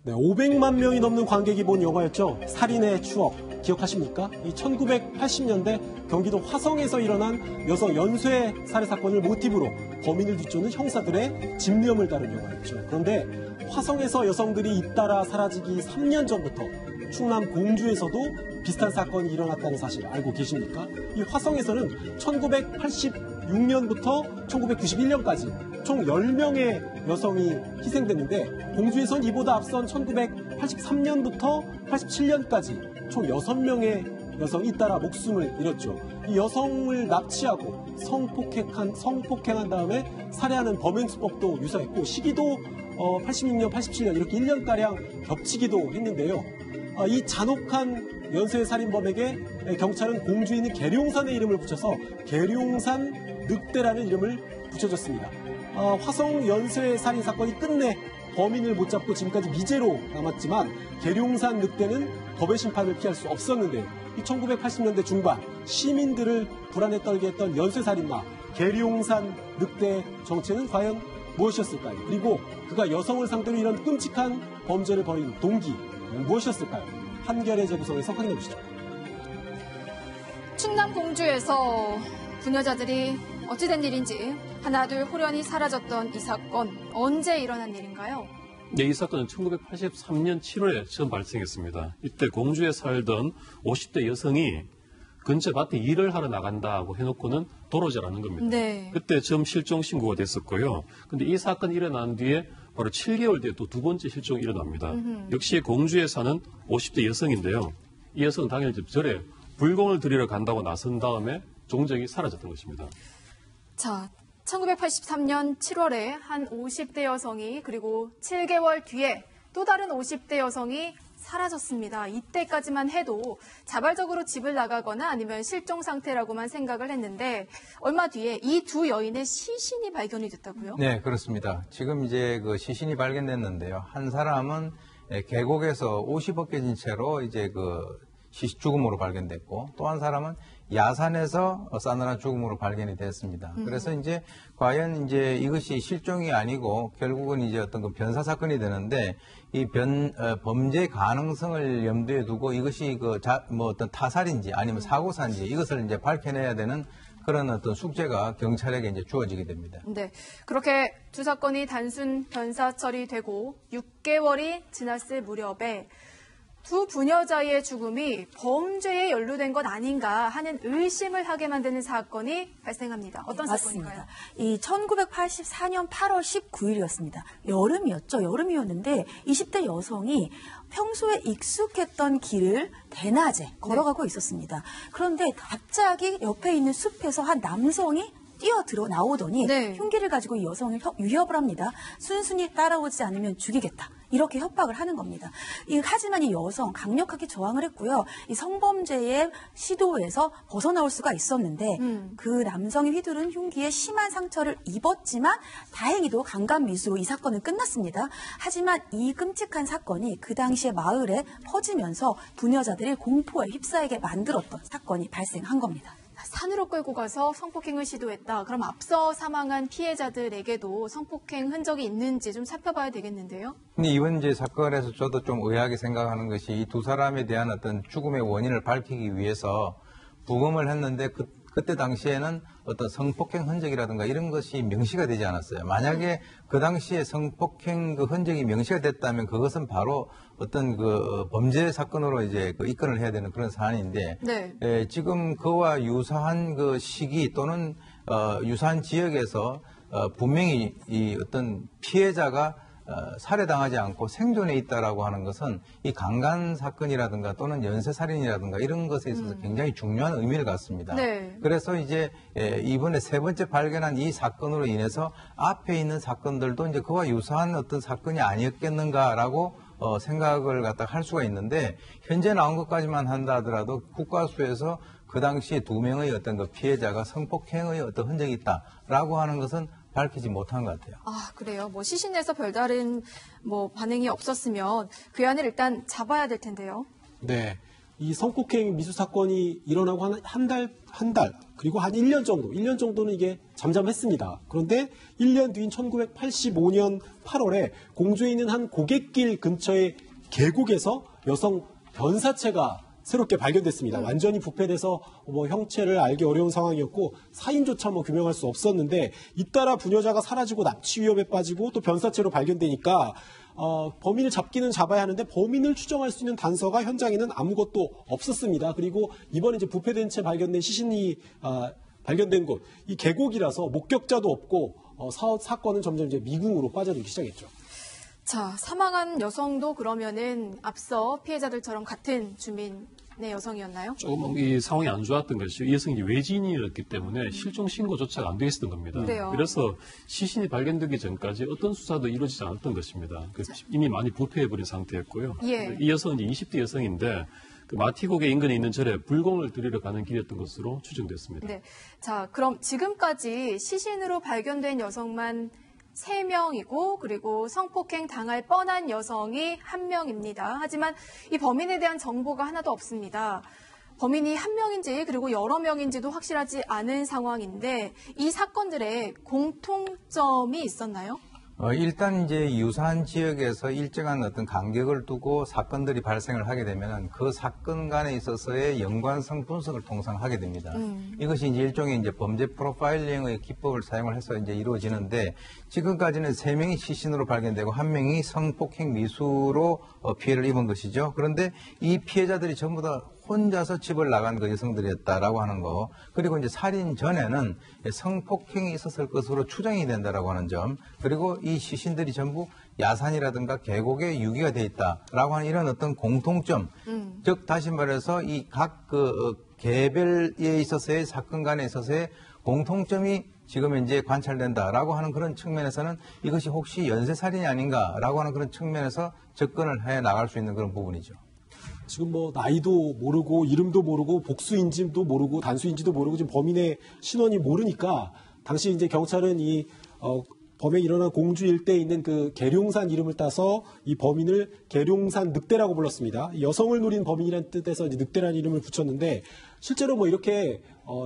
네, 500만 명이 넘는 관객이 본 영화였죠. 살인의 추억 기억하십니까? 이 1980년대 경기도 화성에서 일어난 여성 연쇄 살해 사건을 모티브로 범인을 뒤쫓는 형사들의 집념을 다룬 영화였죠. 그런데 화성에서 여성들이 잇따라 사라지기 3년 전부터 충남 공주에서도 비슷한 사건이 일어났다는 사실 알고 계십니까? 이 화성에서는 1986년부터 1991년까지 총 10명의 여성이 희생됐는데 공주에선 이보다 앞선 1983년부터 87년까지 총 6명의 여성이 잇따라 목숨을 잃었죠. 이 여성을 납치하고 성폭행한 다음에 살해하는 범행 수법도 유사했고 시기도 86년, 87년 이렇게 1년가량 겹치기도 했는데요. 이 잔혹한 연쇄살인범에게 경찰은 공주에 있는 계룡산의 이름을 붙여서 계룡산 늑대라는 이름을 붙여줬습니다. 화성 연쇄살인 사건이 끝내 범인을 못 잡고 지금까지 미제로 남았지만 계룡산 늑대는 법의 심판을 피할 수 없었는데요. 이 1980년대 중반 시민들을 불안에 떨게 했던 연쇄살인마 계룡산 늑대의 정체는 과연 무엇이었을까요? 그리고 그가 여성을 상대로 이런 끔찍한 범죄를 벌인 동기 무엇이었을까요? 한겨레 재구성에서 확인해 보시죠. 충남 공주에서 부녀자들이 어찌된 일인지 하나둘 호련히 사라졌던 이 사건 언제 일어난 일인가요? 네, 이 사건은 1983년 7월에 처음 발생했습니다. 이때 공주에 살던 50대 여성이 근처 밭에 일을 하러 나간다고 해놓고는 도로자라는 겁니다. 네. 그때 처음 실종 신고가 됐었고요. 근데 이 사건이 일어난 뒤에 바로 7개월 뒤에 또 두 번째 실종이 일어납니다. 역시 공주에 사는 50대 여성인데요. 이 여성은 당일 절에 불공을 들이러 간다고 나선 다음에 종적이 사라졌던 것입니다. 자, 1983년 7월에 한 50대 여성이 그리고 7개월 뒤에 또 다른 50대 여성이 사라졌습니다. 이때까지만 해도 자발적으로 집을 나가거나 아니면 실종 상태라고만 생각을 했는데 얼마 뒤에 이 두 여인의 시신이 발견이 됐다고요? 네, 그렇습니다. 지금 이제 그 시신이 발견됐는데요. 한 사람은 계곡에서 옷이 벗겨진 채로 이제 그 죽음으로 발견됐고 또 한 사람은 야산에서 싸늘한 죽음으로 발견이 됐습니다. 그래서 이제 과연 이제 이것이 실종이 아니고 결국은 이제 어떤 그 변사 사건이 되는데 이 범죄 가능성을 염두에 두고 이것이 뭐 어떤 타살인지 아니면 사고사인지 이것을 이제 밝혀내야 되는 그런 어떤 숙제가 경찰에게 이제 주어지게 됩니다. 네. 그렇게 두 사건이 단순 변사 처리되고 6개월이 지났을 무렵에 두 부녀자의 죽음이 범죄에 연루된 것 아닌가 하는 의심을 하게 만드는 사건이 발생합니다. 어떤 사건인가요? 이 1984년 8월 19일이었습니다. 여름이었죠. 여름이었는데 20대 여성이 평소에 익숙했던 길을 대낮에 걸어가고 있었습니다. 그런데 갑자기 옆에 있는 숲에서 한 남성이 뛰어들어 나오더니 흉기를 가지고 이 여성을 위협을 합니다. 순순히 따라오지 않으면 죽이겠다. 이렇게 협박을 하는 겁니다. 하지만 이 여성 강력하게 저항을 했고요. 이 성범죄의 시도에서 벗어나올 수가 있었는데 그 남성이 휘두른 흉기에 심한 상처를 입었지만 다행히도 강간미수로 이 사건은 끝났습니다. 하지만 이 끔찍한 사건이 그 당시에 마을에 퍼지면서 부녀자들이 공포에 휩싸이게 만들었던 사건이 발생한 겁니다. 산으로 끌고 가서 성폭행을 시도했다. 그럼 앞서 사망한 피해자들에게도 성폭행 흔적이 있는지 좀 살펴봐야 되겠는데요. 근데 이번 이제 사건에서 저도 좀 의아하게 생각하는 것이 이 두 사람에 대한 어떤 죽음의 원인을 밝히기 위해서 부검을 했는데 그때 당시에는 어떤 성폭행 흔적이라든가 이런 것이 명시가 되지 않았어요. 만약에 그 당시에 성폭행 그 흔적이 명시가 됐다면 그것은 바로 어떤 그 범죄 사건으로 이제 그 입건을 해야 되는 그런 사안인데 지금 그와 유사한 그 시기 또는 유사한 지역에서 분명히 이 어떤 피해자가 살해당하지 않고 생존해 있다라고 하는 것은 이 강간 사건이라든가 또는 연쇄살인이라든가 이런 것에 있어서 굉장히 중요한 의미를 갖습니다. 그래서 이제 이번에 세 번째 발견한 이 사건으로 인해서 앞에 있는 사건들도 이제 그와 유사한 어떤 사건이 아니었겠는가라고 생각을 갖다 할 수가 있는데 현재 나온 것까지만 한다 하더라도 국과수에서 그 당시에 2명의 어떤 그 피해자가 성폭행의 어떤 흔적이 있다라고 하는 것은 밝히지 못한 것 같아요. 아, 그래요? 뭐 시신에서 별다른 반응이 없었으면 그 안을 일단 잡아야 될 텐데요. 네. 이 성폭행 미수 사건이 일어나고 한 달, 그리고 한 1년 정도는 이게 잠잠했습니다. 그런데 1년 뒤인 1985년 8월에 공주에 있는 한 고갯길 근처의 계곡에서 여성 변사체가 새롭게 발견됐습니다. 완전히 부패돼서 뭐 형체를 알기 어려운 상황이었고 사인조차 뭐 규명할 수 없었는데 잇따라 부녀자가 사라지고 납치 위협에 빠지고 또 변사체로 발견되니까 범인을 잡기는 잡아야 하는데 범인을 추정할 수 있는 단서가 현장에는 아무것도 없었습니다. 그리고 이번에 이제 부패된 채 발견된 시신이 발견된 곳, 이 계곡이라서 목격자도 없고 사건은 점점 이제 미궁으로 빠져들기 시작했죠. 자, 사망한 여성도 그러면은 앞서 피해자들처럼 같은 주민의 여성이었나요? 조금 이 상황이 안 좋았던 것이 이 여성이 외지인이었기 때문에 실종 신고조차가 안 돼 있었던 겁니다. 그래요. 그래서 시신이 발견되기 전까지 어떤 수사도 이루어지지 않았던 것입니다. 이미 많이 부패해버린 상태였고요. 예. 이 여성은 이제 20대 여성인데 그 마티고개 인근에 있는 절에 불공을 드리러 가는 길이었던 것으로 추정됐습니다. 네. 자, 그럼 지금까지 시신으로 발견된 여성만 3명이고 그리고 성폭행 당할 뻔한 여성이 1명입니다. 하지만 이 범인에 대한 정보가 하나도 없습니다. 범인이 1명인지 그리고 여러 명인지도 확실하지 않은 상황인데 이 사건들의 공통점이 있었나요? 일단 이제 유사한 지역에서 일정한 어떤 간격을 두고 사건들이 발생을 하게 되면 그 사건 간에 있어서의 연관성 분석을 통상 하게 됩니다. 이것이 이제 일종의 이제 범죄 프로파일링의 기법을 사용을 해서 이제 이루어지는데 지금까지는 3명이 시신으로 발견되고 1명이 성폭행 미수로 피해를 입은 것이죠. 그런데 이 피해자들이 전부 다 혼자서 집을 나간 그 여성들이었다라고 하는 거, 그리고 이제 살인 전에는 성폭행이 있었을 것으로 추정이 된다라고 하는 점, 그리고 이 시신들이 전부 야산이라든가 계곡에 유기가 돼 있다라고 하는 이런 어떤 공통점, 즉 다시 말해서 이 각 개별에 있어서의 사건 간에 있어서의 공통점이 지금 현재 관찰된다라고 하는 그런 측면에서는 이것이 혹시 연쇄살인이 아닌가라고 하는 그런 측면에서 접근을 해 나갈 수 있는 그런 부분이죠. 지금 뭐 나이도 모르고 이름도 모르고 복수인지도 모르고 단수인지도 모르고 지금 범인의 신원이 모르니까 당시 이제 경찰은 이 범행이 일어난 공주 일대에 있는 그 계룡산 이름을 따서 이 범인을 계룡산 늑대라고 불렀습니다. 여성을 노린 범인이라는 뜻에서 이제 늑대라는 이름을 붙였는데 실제로 뭐 이렇게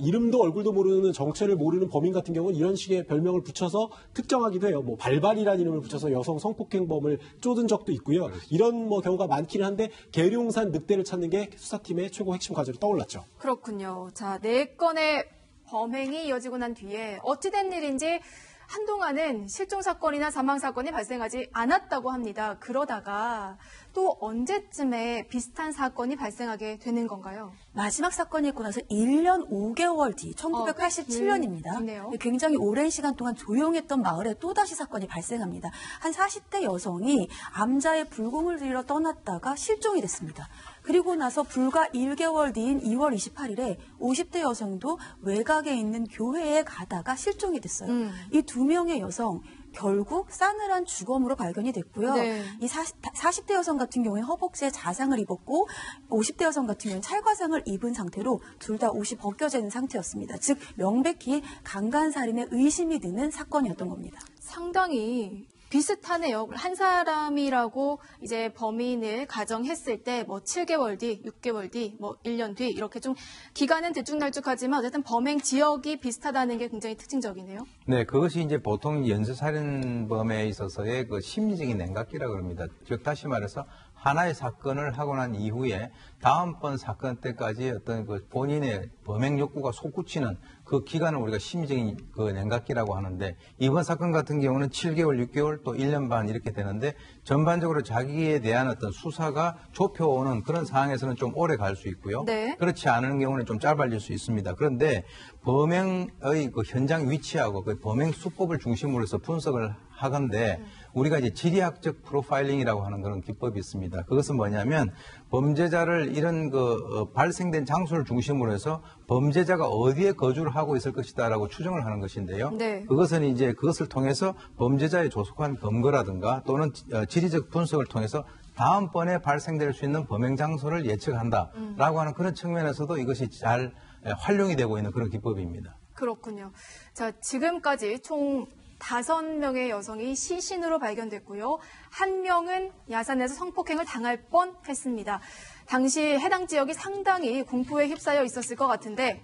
이름도 얼굴도 모르는 정체를 모르는 범인 같은 경우는 이런 식의 별명을 붙여서 특정하기도 해요. 뭐 발발이라는 이름을 붙여서 여성 성폭행범을 쫓은 적도 있고요. 이런 뭐 경우가 많기는 한데 계룡산 늑대를 찾는 게 수사팀의 최고 핵심 과제로 떠올랐죠. 그렇군요. 자, 4건의 범행이 이어지고 난 뒤에 어찌된 일인지 한동안은 실종 사건이나 사망 사건이 발생하지 않았다고 합니다. 그러다가 또 언제쯤에 비슷한 사건이 발생하게 되는 건가요? 마지막 사건이 있고 나서 1년 5개월 뒤 1987년입니다. 네요. 굉장히 오랜 시간 동안 조용했던 마을에 또다시 사건이 발생합니다. 한 40대 여성이 암자의 불공을 들이러 떠났다가 실종이 됐습니다. 그리고 나서 불과 1개월 뒤인 2월 28일에 50대 여성도 외곽에 있는 교회에 가다가 실종이 됐어요. 이 2명의 여성 결국 싸늘한 주검으로 발견이 됐고요. 네. 이 40대 여성 같은 경우에 허벅지에 자상을 입었고 50대 여성 같은 경우는 찰과상을 입은 상태로 둘 다 옷이 벗겨져 있는 상태였습니다. 즉 명백히 강간살인의 의심이 드는 사건이었던 겁니다. 상당히 비슷하네요. 한 사람이라고 이제 범인을 가정했을 때 뭐 7개월 뒤, 6개월 뒤, 뭐 1년 뒤 이렇게 좀 기간은 들쭉날쭉하지만 어쨌든 범행 지역이 비슷하다는 게 굉장히 특징적이네요. 네, 그것이 이제 보통 연쇄살인범에 있어서의 그 심리적인 냉각기라고 합니다. 즉 다시 말해서 하나의 사건을 하고 난 이후에 다음번 사건 때까지 어떤 그 본인의 범행 욕구가 솟구치는 그 기간을 우리가 심리적인 그 냉각기라고 하는데 이번 사건 같은 경우는 7개월, 6개월 또 1년 반 이렇게 되는데 전반적으로 자기에 대한 어떤 수사가 좁혀오는 그런 상황에서는 좀 오래 갈 수 있고요. 네. 그렇지 않은 경우는 좀 짧아질 수 있습니다. 그런데 범행의 그 현장 위치하고 그 범행 수법을 중심으로 해서 분석을 하건데 우리가 이제 지리학적 프로파일링이라고 하는 그런 기법이 있습니다. 그것은 뭐냐면 범죄자를 이런 그 발생된 장소를 중심으로 해서 범죄자가 어디에 거주를 하고 있을 것이다라고 추정을 하는 것인데요. 네. 그것은 이제 그것을 통해서 범죄자의 조속한 검거라든가 또는 지리적 분석을 통해서 다음번에 발생될 수 있는 범행 장소를 예측한다라고 하는 그런 측면에서도 이것이 잘 활용이 되고 있는 그런 기법입니다. 그렇군요. 자, 지금까지 총 5명의 여성이 시신으로 발견됐고요. 1명은 야산에서 성폭행을 당할 뻔했습니다. 당시 해당 지역이 상당히 공포에 휩싸여 있었을 것 같은데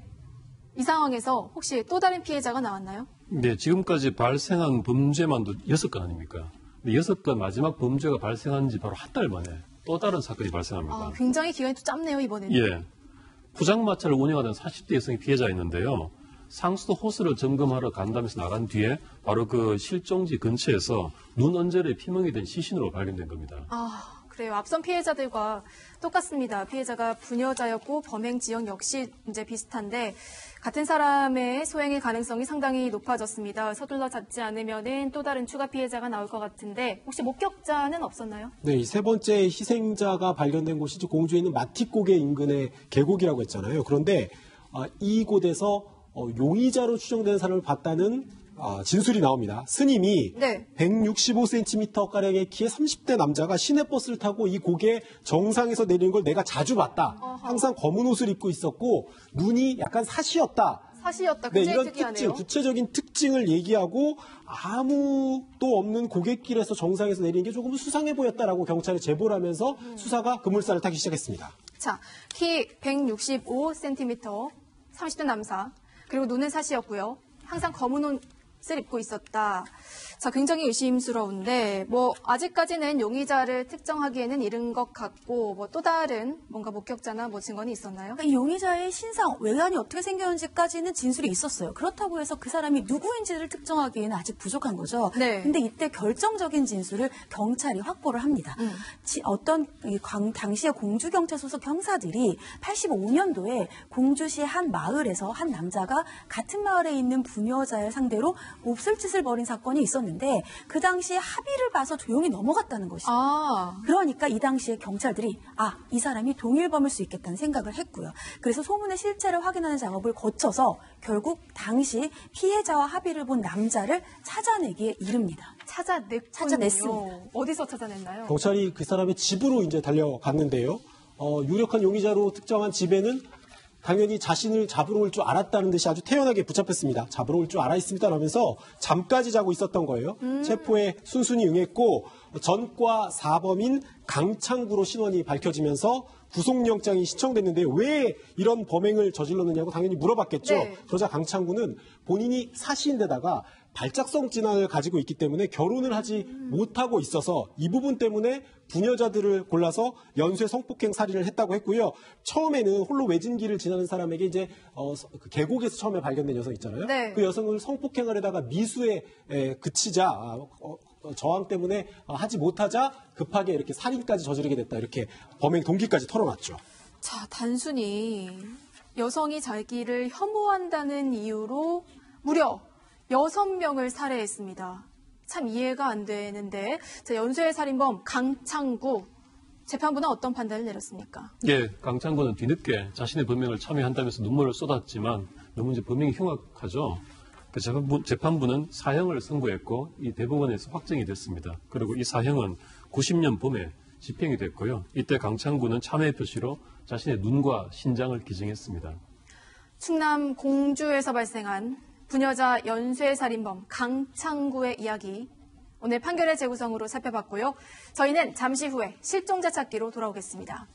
이 상황에서 혹시 또 다른 피해자가 나왔나요? 네, 지금까지 발생한 범죄만도 6건 아닙니까? 근데 6건 마지막 범죄가 발생한 지 바로 한 달 만에 또 다른 사건이 발생합니다. 굉장히 기간이 또 짧네요, 이번에는. 예. 포장마차를 운영하던 40대 여성이 피해자였는데요. 상수도 호수를 점검하러 간다면서 나간 뒤에 바로 그 실종지 근처에서 눈 언저리에 피멍이 된 시신으로 발견된 겁니다. 그래요. 앞선 피해자들과 똑같습니다. 피해자가 부녀자였고 범행 지역 역시 이제 비슷한데 같은 사람의 소행의 가능성이 상당히 높아졌습니다. 서둘러 잡지 않으면은 또 다른 추가 피해자가 나올 것 같은데 혹시 목격자는 없었나요? 네, 이 세 번째 희생자가 발견된 곳이 공주에 있는 마티고개 인근의 계곡이라고 했잖아요. 그런데 이곳에서 용의자로 추정되는 사람을 봤다는 진술이 나옵니다. 스님이 네. 165cm가량의 키의 30대 남자가 시내버스를 타고 이 고개 정상에서 내리는 걸 내가 자주 봤다. 항상 검은 옷을 입고 있었고 눈이 약간 사시였다. 사시였다. 네, 굉장히 이런 특이하네요. 특징, 구체적인 특징을 얘기하고 아무도 없는 고갯길에서 정상에서 내리는 게 조금 수상해 보였다라고 경찰에 제보를 하면서 수사가 급물살을 타기 시작했습니다. 자, 키 165cm, 30대 남사, 그리고 눈은 사시였고요. 항상 검은 옷을 입고 있었다. 자, 굉장히 의심스러운데 아직까지는 용의자를 특정하기에는 이른 것 같고 또 다른 뭔가 목격자나 증거는 있었나요? 이 용의자의 신상, 외관이 어떻게 생겼는지까지는 진술이 있었어요. 그렇다고 해서 그 사람이 누구인지를 특정하기에는 아직 부족한 거죠. 네. 근데 이때 결정적인 진술을 경찰이 확보를 합니다. 어떤 당시의 공주경찰 소속 형사들이 85년도에 공주시 한 마을에서 한 남자가 같은 마을에 있는 부녀자를 상대로 몹쓸 짓을 벌인 사건이 있었는데 그 당시에 합의를 봐서 조용히 넘어갔다는 것이죠. 그러니까 이 당시에 경찰들이 이 사람이 동일범일 수 있겠다는 생각을 했고요. 그래서 소문의 실체를 확인하는 작업을 거쳐서 결국 당시 피해자와 합의를 본 남자를 찾아내기에 이릅니다. 찾아냈습니다. 어디서 찾아냈나요? 경찰이 그 사람의 집으로 이제 달려갔는데요. 유력한 용의자로 특정한 집에는 당연히 자신을 잡으러 올 줄 알았다는 듯이 아주 태연하게 붙잡혔습니다. 잡으러 올 줄 알아 있습니다 라면서 잠까지 자고 있었던 거예요. 체포에 순순히 응했고 전과 사범인 강창구로 신원이 밝혀지면서 구속영장이 신청됐는데 왜 이런 범행을 저질렀느냐고 당연히 물어봤겠죠. 네. 그러자 강창구는 본인이 사시인데다가 발작성 질환을 가지고 있기 때문에 결혼을 하지 못하고 있어서 이 부분 때문에 부녀자들을 골라서 연쇄 성폭행 살인을 했다고 했고요. 처음에는 홀로 외진길을 지나는 사람에게 이제 그 계곡에서 처음에 발견된 여성 있잖아요. 네. 그 여성을 성폭행을 하다가 미수에 그치자 저항 때문에 하지 못하자 급하게 이렇게 살인까지 저지르게 됐다. 이렇게 범행 동기까지 털어놨죠. 자, 단순히 여성이 자기를 혐오한다는 이유로 무려 6명을 살해했습니다. 참 이해가 안 되는데 연쇄 살인범 강창구 재판부는 어떤 판단을 내렸습니까? 예, 강창구는 뒤늦게 자신의 범행을 참여한다면서 눈물을 쏟았지만 너무 이제 범행이 흉악하죠. 재판부는 사형을 선고했고 이 대법원에서 확정이 됐습니다. 그리고 이 사형은 90년 봄에 집행이 됐고요. 이때 강창구는 참회 표시로 자신의 눈과 신장을 기증했습니다. 충남 공주에서 발생한 부녀자 연쇄살인범 강창구의 이야기 오늘 판결의 재구성으로 살펴봤고요. 저희는 잠시 후에 실종자 찾기로 돌아오겠습니다.